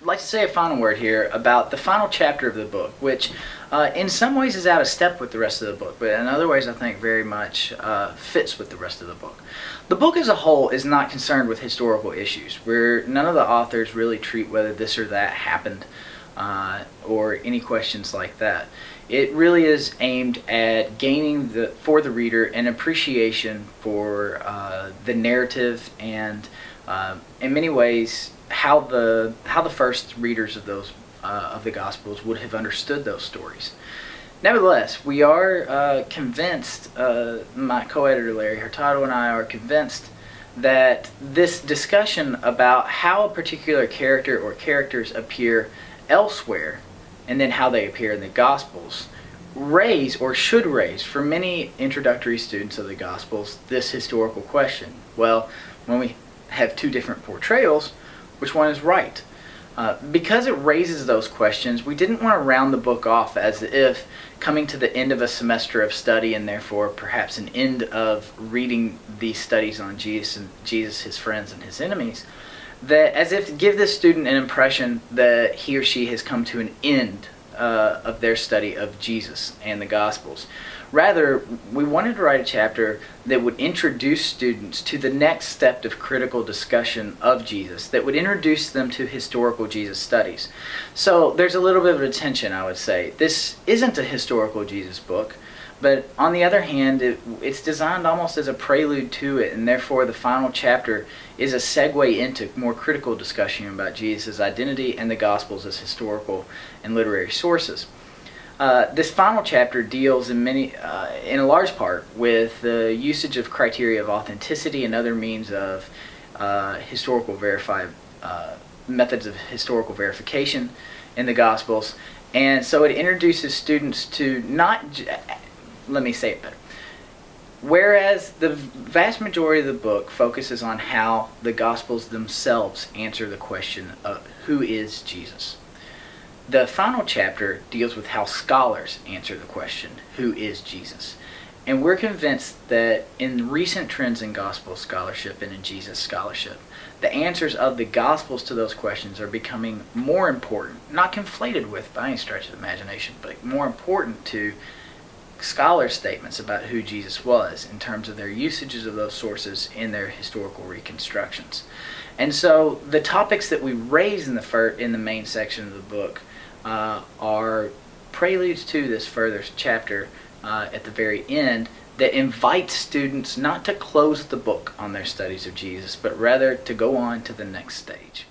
like to say a final word here about the final chapter of the book, which in some ways is out of step with the rest of the book, but in other ways I think very much fits with the rest of the book. The book as a whole is not concerned with historical issues, where none of the authors really treat whether this or that happened or any questions like that. It really is aimed at gaining for the reader an appreciation for the narrative and in many ways how the first readers of those of the Gospels would have understood those stories. Nevertheless, we are convinced, my co-editor Larry Hurtado and I are convinced that this discussion about how a particular character or characters appear elsewhere and then how they appear in the Gospels raise or should raise for many introductory students of the Gospels this historical question. Well, when we have two different portrayals, which one is right? Because it raises those questions, we didn't want to round the book off as if coming to the end of a semester of study and therefore perhaps an end of reading these studies on Jesus, his friends, and his enemies, that as if to give this student an impression that he or she has come to an end of their study of Jesus and the Gospels. Rather, we wanted to write a chapter that would introduce students to the next step of critical discussion of Jesus, that would introduce them to historical Jesus studies. So there's a little bit of a tension, I would say. This isn't a historical Jesus book, but on the other hand, it's designed almost as a prelude to it, and therefore the final chapter is a segue into more critical discussion about Jesus' identity and the Gospels as historical and literary sources. This final chapter deals in a large part with the usage of criteria of authenticity and other means of methods of historical verification in the Gospels, and so it introduces students to let me say it better. Whereas the vast majority of the book focuses on how the Gospels themselves answer the question of who is Jesus, the final chapter deals with how scholars answer the question, who is Jesus? And we're convinced that in recent trends in gospel scholarship and in Jesus scholarship, the answers of the Gospels to those questions are becoming more important, not conflated with by any stretch of the imagination, but more important to scholars' statements about who Jesus was in terms of their usages of those sources in their historical reconstructions. And so the topics that we raise in the main section of the book are preludes to this further chapter at the very end that invites students not to close the book on their studies of Jesus, but rather to go on to the next stage.